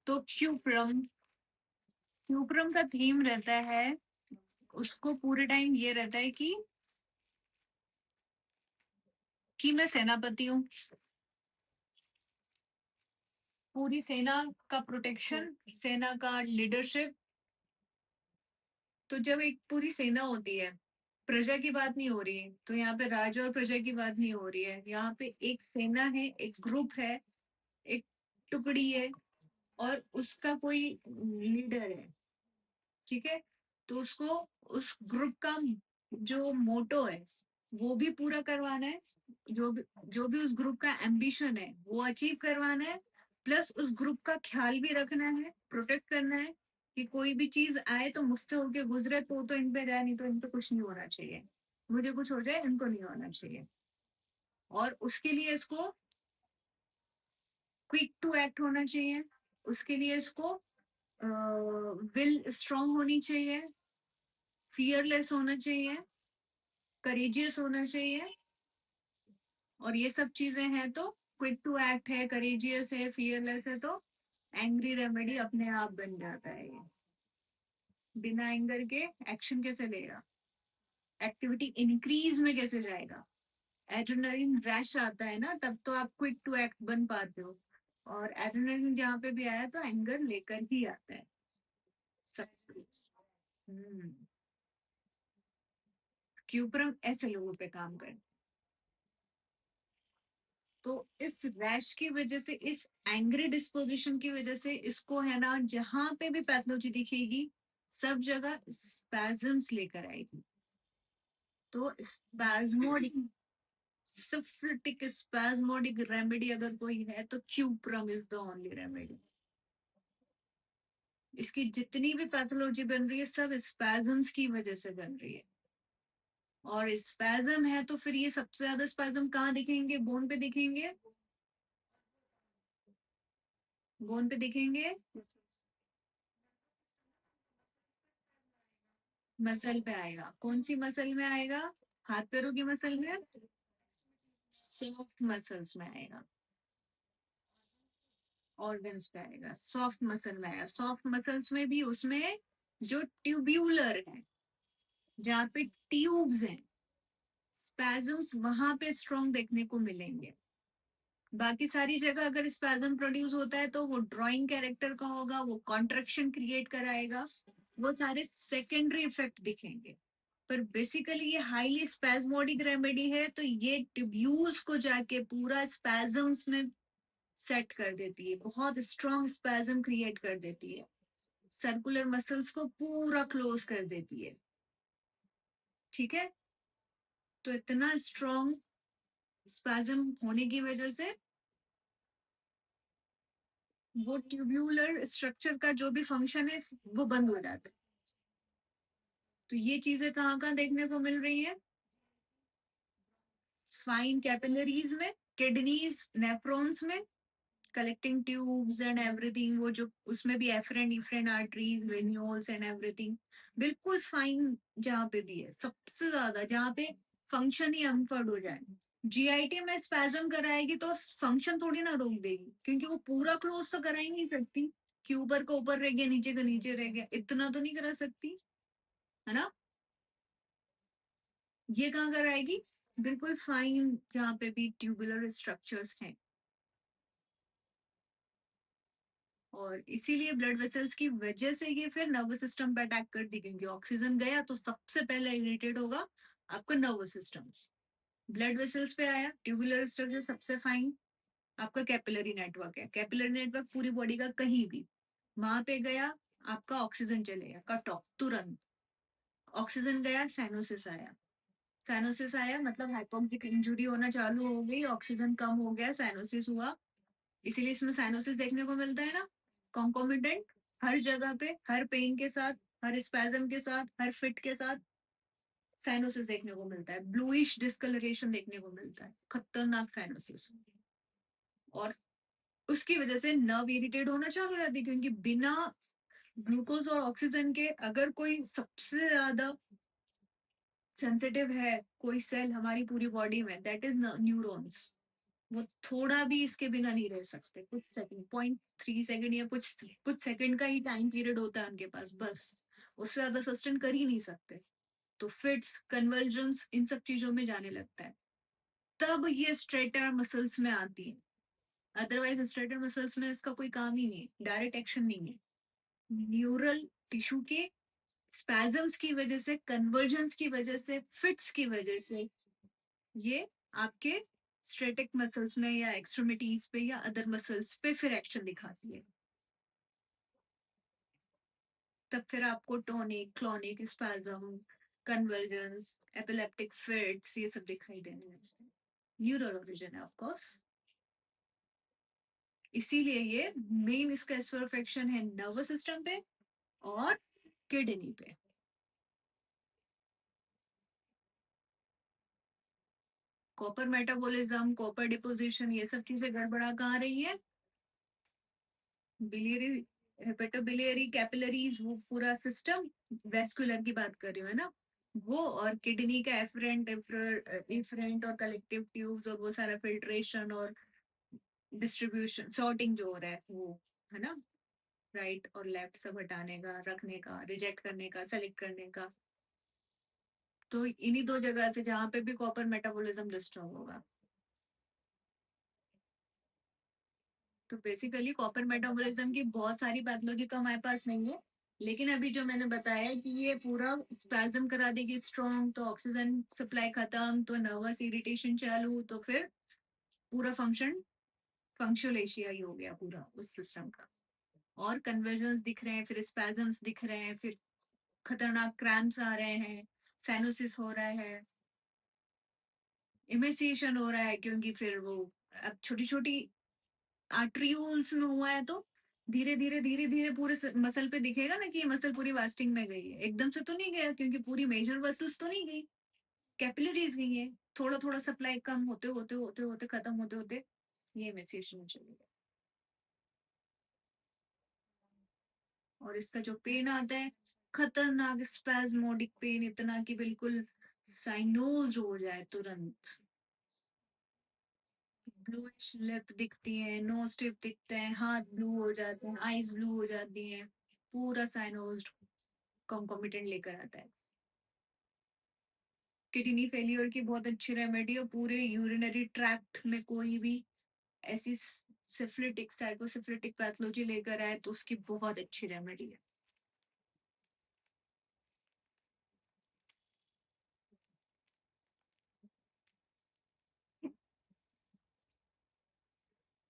तो क्यूप्रम का थीम रहता है, उसको पूरे टाइम ये रहता है कि मैं सेनापति हूँ, पूरी सेना का प्रोटेक्शन, सेना का लीडरशिप। तो जब एक पूरी सेना होती है, प्रजा की बात नहीं हो रही है, तो यहाँ पे राजा और प्रजा की बात नहीं हो रही है, यहाँ पे एक सेना है, एक ग्रुप है, एक टुकड़ी है, और उसका कोई लीडर है। ठीक है, तो उसको उस ग्रुप का जो मोटो है वो भी पूरा करवाना है, जो भी उस ग्रुप का एम्बिशन है वो अचीव करवाना है, प्लस उस ग्रुप का ख्याल भी रखना है, प्रोटेक्ट करना है कि कोई भी चीज आए तो मुझसे होके गुजरे, तो इन पे जाए, नहीं तो इन पे कुछ नहीं होना चाहिए, मुझे कुछ हो जाए इनको नहीं होना चाहिए। और उसके लिए इसको क्विक टू एक्ट होना चाहिए, उसके लिए इसको विल स्ट्रांग होनी चाहिए, फियरलेस होना चाहिए, करेजियस होना चाहिए। और ये सब चीजें हैं तो क्विक टू एक्ट है, करेजियस है, फियरलेस है, तो एंग्री रेमेडी अपने आप बन जाता है ये। बिना एंगर के एक्शन कैसे लेगा, एक्टिविटी इंक्रीज में कैसे जाएगा। एड्रेनलिन रश आता है ना, तब तो आप क्विक टू एक्ट बन पाते हो, और एड्रेनलिन जहाँ पे भी आया तो एंगर लेकर ही आता है सब कुछ। क्यूप्रम ऐसे लोगों पे काम कर, तो इस रैश की वजह से, इस एंग्री डिस्पोजिशन की वजह से इसको है ना, जहां पे भी पैथोलॉजी दिखेगी सब जगह स्पैजम्स लेकर आएगी। तो स्पैज्मोडिक, सिफिलिटिक स्पैज्मोडिक रेमेडी अगर कोई है तो cuprum is the only remedy. इसकी जितनी भी पैथोलॉजी बन रही है सब स्पैजम्स की वजह से बन रही है। और स्पैजम है तो फिर ये सबसे ज्यादा स्पैजम कहाँ दिखेंगे, बोन पे दिखेंगे, बोन पे दिखेंगे, मसल पे आएगा। कौन सी मसल में आएगा, हाथ पैरों की मसल में, सॉफ्ट मसल्स में आएगा, ऑर्गन्स पे आएगा, सॉफ्ट मसल में आएगा। सॉफ्ट मसल्स में भी उसमें जो ट्यूब्यूलर है, जहाँ पे ट्यूब्स हैं, स्पैजम्स वहां पे स्ट्रॉन्ग देखने को मिलेंगे। बाकी सारी जगह अगर स्पैजम प्रोड्यूस होता है तो वो ड्राइंग कैरेक्टर का होगा, वो कॉन्ट्रेक्शन क्रिएट कराएगा, वो सारे सेकेंडरी इफेक्ट दिखेंगे। पर बेसिकली ये हाईली स्पैज्मोडिक रेमेडी है, तो ये ट्यूब्यूल्स को जाके पूरा स्पैजम्स में सेट कर देती है, बहुत स्ट्रॉन्ग स्पैजम क्रिएट कर देती है, सर्कुलर मसल्स को पूरा क्लोज कर देती है। ठीक है, तो इतना स्ट्रॉन्ग स्पैजम होने की वजह से वो ट्यूब्यूलर स्ट्रक्चर का जो भी फंक्शन है वो बंद हो जाता है। तो ये चीजें कहाँ कहाँ देखने को मिल रही है, फाइन कैपिलरीज में, किडनीज, नेफ्रॉन्स में, कलेक्टिंग ट्यूब्स एंड एवरीथिंग, वो जो उसमें भी afferent efferent arteries, venules and everything, बिल्कुल फाइन जहाँ पे भी है, सबसे ज्यादा जहाँ पे फंक्शन ही अनफर्ड हो जाए। जीआईटी में स्पैज्म कराएगी तो फंक्शन थोड़ी ना रोक देगी, क्योंकि वो पूरा क्लोज तो करा ही नहीं सकती कि ऊपर का ऊपर रह गया, नीचे का नीचे रह गया, इतना तो नहीं करा सकती, है ना। ये कहाँ कराएगी, बिल्कुल फाइन जहाँ पे भी ट्यूबुलर स्ट्रक्चर्स हैं। और इसीलिए ब्लड वेसल्स की वजह से ये फिर नर्वस सिस्टम पे अटैक कर दी, क्योंकि ऑक्सीजन गया तो सबसे पहले इरिटेट होगा आपका नर्वस सिस्टम। ब्लड वेसल्स पे आया, ट्यूबुलर स्ट्रक्चर सबसे फाइन, आपका कैपिलरी नेटवर्क है, कैपिलरी नेटवर्क पूरी बॉडी का कहीं भी, वहां पे गया आपका ऑक्सीजन चलेगा, कट ऑफ तुरंत। ऑक्सीजन गया, साइनोसिस आया, साइनोसिस आया मतलब हाइपोक्सिक इंजुरी होना चालू हो गई, ऑक्सीजन कम हो गया, साइनोसिस हुआ। इसीलिए इसमें साइनोसिस देखने को मिलता है ना, कॉन्कोमिटेंट, हर जगह पे, हर पेन के साथ, हर स्पैज्म के साथ, हर फिट के साथ साइनोसिस देखने को मिलता है, ब्लूइश डिस्कलरेशन देखने को मिलता है, खतरनाक साइनोसिस। और उसकी वजह से नर्व इरिटेट होना चालू हो जाती है, क्योंकि बिना ग्लूकोज और ऑक्सीजन के अगर कोई सबसे ज्यादा सेंसिटिव है कोई सेल हमारी पूरी बॉडी में, दैट इज न्यूरॉन्स। वो थोड़ा भी इसके बिना नहीं रह सकते, कुछ सेकंड, 0.3 सेकंड या कुछ कुछ सेकंड का ही टाइम पीरियड होता है उनके पास, बस उससे ज्यादा सस्टेन कर ही नहीं सकते। तो फिट्स, कन्वर्जन्स, इन सब चीजों में जाने लगता है, तब ये स्ट्रेटर मसल्स में आती है। अदरवाइज स्ट्रेटर मसल्स में इसका कोई काम ही नहीं, डायरेक्ट एक्शन नहीं है। न्यूरल टिश्यू के स्पैजम्स की वजह से, कन्वर्जन्स की वजह से, फिट्स की वजह से ये आपके स्ट्रेटिक मसल्स में या एक्सट्रीमिटीज पे या अदर मसल्स पे फिर एक्शन दिखाती है। तब फिर आपको tonic, clonic, spasm, convergence, epileptic fits ये सब दिखाई देने लगते हैं। न्यूरल ओरिजिन है ऑफ कोर्स। इसीलिए ये मेन इसका स्फीयर ऑफ एक्शन है नर्वस सिस्टम पे और किडनी पे। कॉपर मेटाबॉलिज्म, कॉपर डिपोजिशन, ये सब चीजें गड़बड़ा कहाँ रही है? बिलियरी, हेपेटोबिलियरी कैपिलरीज, वो पूरा सिस्टम, वेस्कुलर की बात कर रही हूँ है ना, वो, और किडनी का एफरेंट, इफरेंट और कलेक्टिव ट्यूब्स और वो सारा फिल्ट्रेशन और डिस्ट्रीब्यूशन, सॉर्टिंग जो हो रहा है वो, है ना, राइट और लेफ्ट सब हटाने का, रखने का, रिजेक्ट करने का, सेलेक्ट करने का। तो इन्हीं दो जगह से जहाँ पे भी कॉपर मेटाबॉलिज्म डिस्टर्ब होगा। तो बेसिकली कॉपर मेटाबॉलिज्म की बहुत सारी पैथोलॉजी तो हमारे पास नहीं है, लेकिन अभी जो मैंने बताया कि ये पूरा स्पैज्म करा देगी स्ट्रॉन्ग, तो ऑक्सीजन सप्लाई खत्म, तो नर्वस इरिटेशन चालू, तो फिर पूरा फंक्शनल एशिया ही हो गया पूरा उस सिस्टम का। और कन्वर्जन्स दिख रहे हैं, फिर स्पैज्म्स दिख रहे हैं, फिर खतरनाक क्रैम्प्स आ रहे हैं, साइनोसिस हो रहा है, इमेसिएशन हो रहा है, क्योंकि फिर वो अब छोटी छोटी आर्ट्रियोल्स में हुआ है, तो धीरे धीरे धीरे धीरे पूरे मसल पे दिखेगा ना कि ये मसल पूरी वास्टिंग में गई है, एकदम से तो नहीं गया क्योंकि पूरी मेजर मसल्स तो नहीं गई, कैपिलरीज गई है, थोड़ा थोड़ा सप्लाई कम होते होते होते होते खत्म होते होते ये इमेसिएशन में चली गई। और इसका जो पेन आता है, खतरनाक स्पैज्मोडिक पेन, इतना कि बिल्कुल साइनोज हो जाए तुरंत। ब्लूइश लिप दिखती है, नोज टिप दिखते हैं, हाथ ब्लू हो जाते हैं, आईज ब्लू हो जाती हैं, पूरा साइनोज्ड कॉन्कोमिटेंट लेकर आता है। किडनी फेलियर की बहुत अच्छी रेमेडी है, पूरे यूरिनरी ट्रैक्ट में कोई भी ऐसी सिफिलिटिक, साइकोसिफिलिटिक पैथोलॉजी लेकर आए तो उसकी बहुत अच्छी रेमेडी है।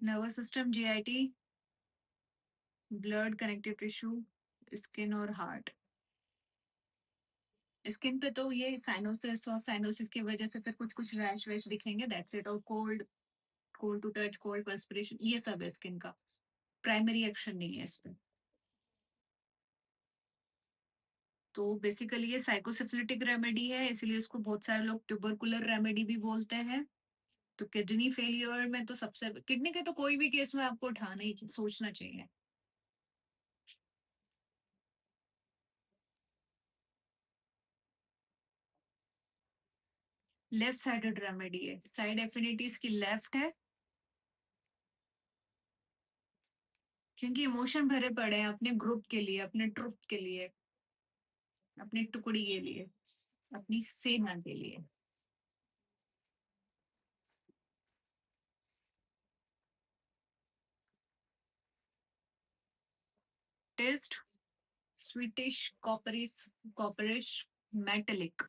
Nervous system, GIT, blood, connective tissue, skin और हार्ट। स्किन पे तो ये साइनोसिस, और साइनोसिस की वजह से फिर कुछ कुछ रैश वैश दिखेंगे, दैट्स इट। और cold, cold to touch, cold perspiration, ये सब है स्किन का, प्राइमरी एक्शन नहीं है इस पे। तो बेसिकली ये साइकोसिफिलिटिक रेमेडी है, इसलिए इसको बहुत सारे लोग ट्यूबरकुलर रेमेडी भी बोलते हैं। तो किडनी फेलियर में तो सबसे, किडनी के तो कोई भी केस में आपको उठाना ही सोचना चाहिए। लेफ्ट साइडेड रेमेडी है, साइड एफिनिटीज की लेफ्ट है, क्योंकि इमोशन भरे पड़े हैं अपने ग्रुप के लिए, अपने ट्रुप के लिए, अपनी टुकड़ी के लिए, अपनी सेना के लिए। Taste, sweetish, copperish, copperish, metallic.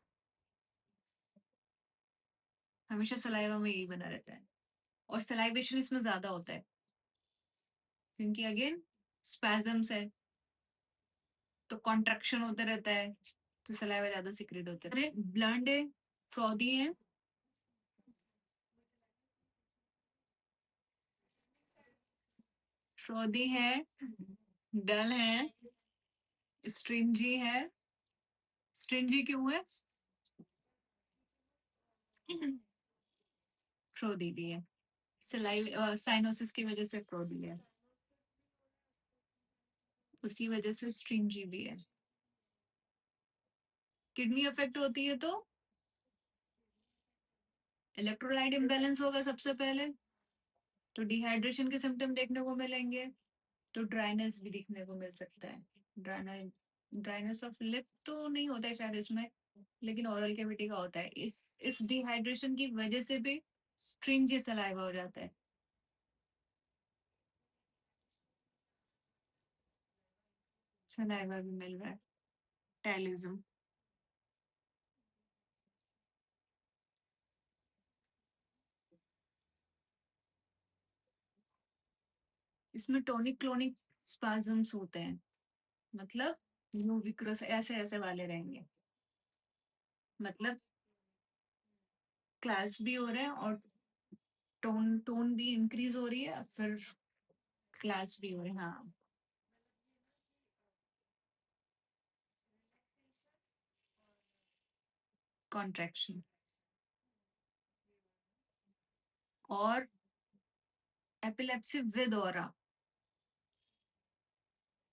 हमेशा सलाइवा में यही बना रहता है, और सलाइवेशन इसमें ज्यादा होता है क्योंकि अगेन स्पैजम्स है, तो कॉन्ट्रैक्शन होता रहता है, तो सलाइवा ज्यादा सिक्रेट होता है। ब्लंड है, फ्रॉदी है, फ्रॉदी है, डल है, स्ट्रिंजी है। स्ट्रिंजी क्यों है? फ्रोदी भी है, सलाइव साइनोसिस की वजह से फ्रोदी है, उसी वजह से स्ट्रिंजी भी है। किडनी अफेक्ट होती है तो इलेक्ट्रोलाइट इम्बैलेंस होगा सबसे पहले, तो डिहाइड्रेशन के सिम्टम देखने को मिलेंगे, तो ड्राइनेस भी दिखने को मिल सकता है। ड्राइनेस ड्राइनेस ऑफ लिप तो नहीं होता है शायद इसमें, लेकिन ओरल कैविटी का होता है। इस डिहाइड्रेशन की वजह से भी स्ट्रिंजी सलाइवा हो जाता है। सलाइवा भी मिल रहा है। टैलिज्म। इसमें टोनिक क्लोनिक स्पाज्म्स होते हैं, मतलब न्यू विक्रस ऐसे ऐसे वाले रहेंगे। मतलब क्लास भी हो रहे हैं और टोन टोन भी इंक्रीज हो रही है, फिर क्लास भी हो रहे हैं। हाँ। कॉन्ट्रैक्शन और एपिलेप्सी विद ऑरा।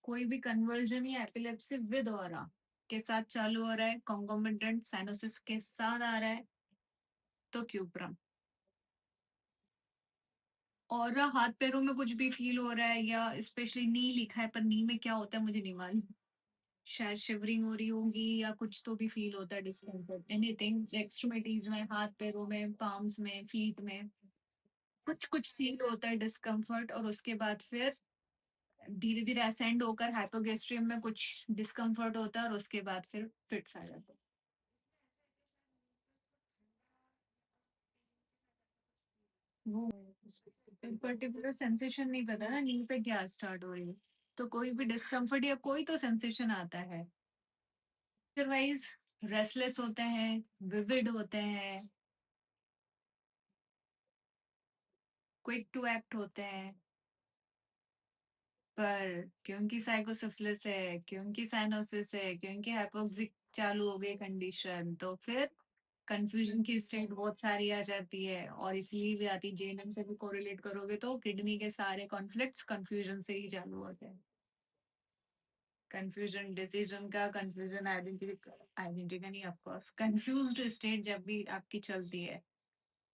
कोई भी कन्वर्जन या एपिलेप्सी विद ऑरा के साथ चालू हो रहा है, कॉन्कोमिटेंट साइनोसिस के साथ आ रहा है, तो क्यूप्रम। और हाथ पैरों में कुछ भी फील हो रहा है, या स्पेशली नी लिखा है पर नी में क्या होता है मुझे नहीं मालूम, शायद शिवरिंग हो रही होगी या कुछ तो भी फील होता है, डिस्कम्फर्ट एनीथिंग एक्सट्रीमिटीज में, हाथ पैरों में, पाम्स में, फीट में कुछ कुछ फील होता है डिस्कम्फर्ट। और उसके बाद फिर धीरे धीरे असेंड होकर हाइपोगेस्ट्रियम में कुछ डिस्कम्फर्ट होता है, और उसके बाद फिर फिट्स आ जाता है। वो पर्टिकुलर सेंसेशन नहीं पता ना नी पे क्या स्टार्ट हो रही है, तो कोई भी डिस्कम्फर्ट या कोई तो सेंसेशन आता है। अदरवाइज रेस्टलेस होते हैं, विविड होते हैं, क्विक टू एक्ट होते हैं। पर क्योंकि साइकोसिफिलिस है, क्योंकि साइनोसिस है, क्योंकि हाइपोक्सिक चालू हो गई कंडीशन, तो फिर कंफ्यूजन की स्टेट बहुत सारी आ जाती है, और इसलिए भी आती, जेएनएम से भी कोरिलेट करोगे तो किडनी के सारे कॉन्फ्लिक्ट्स कंफ्यूजन से ही चालू होते हैं। कंफ्यूजन डिसीजन का, कंफ्यूजन आइडेंटिटी, आइडेंटिटी का नहीं, ऑफकोर्स कंफ्यूज्ड स्टेट जब भी आपकी चलती है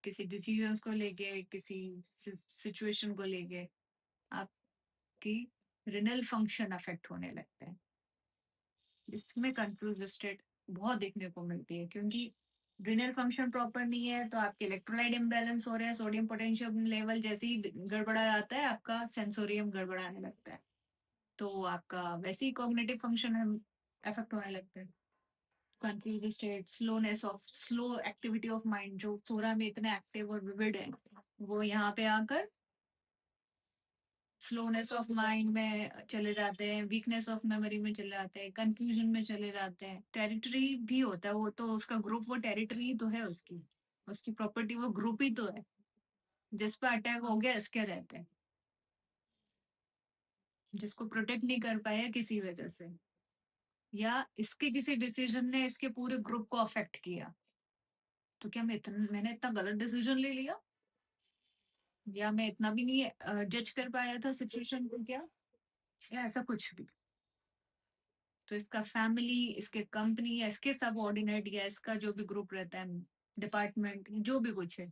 किसी डिसीजंस को लेके, किसी सिचुएशन को लेके, आपकी रिनल फंक्शन अफेक्ट होने लगते हैं। इसमें कंफ्यूज स्टेट बहुत देखने को मिलती है, क्योंकि रिनल फंक्शन प्रॉपर नहीं है तो आपके इलेक्ट्रोलाइट इम्बैलेंस हो रहे हैं, सोडियम पोटेशियम लेवल जैसे ही गड़बड़ा जाता है आपका सेंसोरियम गड़बड़ाने लगता है, तो आपका वैसे ही कॉग्निटिव फंक्शन अफेक्ट होने लगता है। Confuse state, slow activity of mind, जो सोरा में इतने एक्टिव और विविड है, वो यहाँ पे आकर स्लोनेस ऑफ माइंड में चले जाते हैं, वीकनेस ऑफ मेमोरी में चले जाते हैं, कंफ्यूजन में चले जाते हैं। टेरिटरी भी होता है, वो तो उसका ग्रुप, वो टेरिटरी तो है उसकी, उसकी प्रॉपर्टी वो ग्रुप ही तो है। जिस पर अटैक हो गया इसके रहते हैं, जिसको प्रोटेक्ट नहीं कर पाया किसी वजह से, या इसके किसी डिसीजन ने इसके पूरे ग्रुप को अफेक्ट किया, तो क्या मैंने इतना गलत डिसीजन ले लिया, या मैं इतना भी नहीं जज कर पाया था सिचुएशन को क्या, या ऐसा कुछ भी। तो इसका फैमिली, इसके कंपनी, या इसके सबऑर्डिनेट, या इसका जो भी ग्रुप रहता है, डिपार्टमेंट, जो भी कुछ है,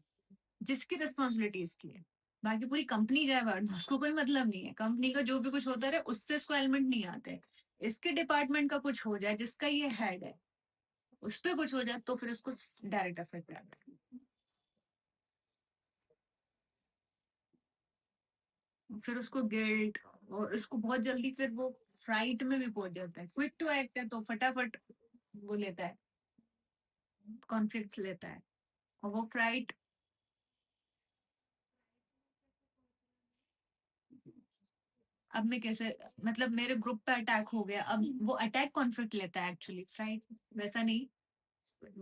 जिसकी रिस्पॉन्सिबिलिटी इसकी है। बाकी पूरी कंपनी जाए बाहर उसको कोई मतलब नहीं है, कंपनी का जो भी कुछ होता रहे उससे इसको एलिमेंट नहीं आते। इसके डिपार्टमेंट का कुछ हो जाए जिसका ये हेड है, उस पर कुछ हो जाए तो फिर उसको डायरेक्ट अफेक्ट आता है, फिर उसको गिल्ट, और उसको बहुत जल्दी फिर वो फ्राइट में भी पहुंच जाता है। क्विक टू एक्ट है तो फटाफट वो लेता है, कॉन्फ्लिक्ट लेता है, और वो फ्राइट। अब मैं कैसे, मतलब मेरे ग्रुप पे अटैक हो गया, अब वो अटैक कॉन्फ्लिक्ट लेता है एक्चुअली, फ्राइट वैसा नहीं।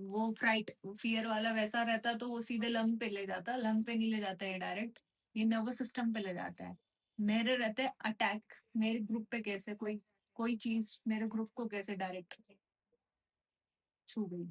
वो फ्राइट फियर वाला वैसा रहता तो वो सीधे लंग पे ले जाता, लंग पे नहीं ले जाता है डायरेक्ट, ये नर्वस सिस्टम पे ले जाता है। मेरे रहते हैं अटैक, मेरे ग्रुप पे कैसे कोई कोई चीज मेरे ग्रुप को कैसे डायरेक्ट छू गई।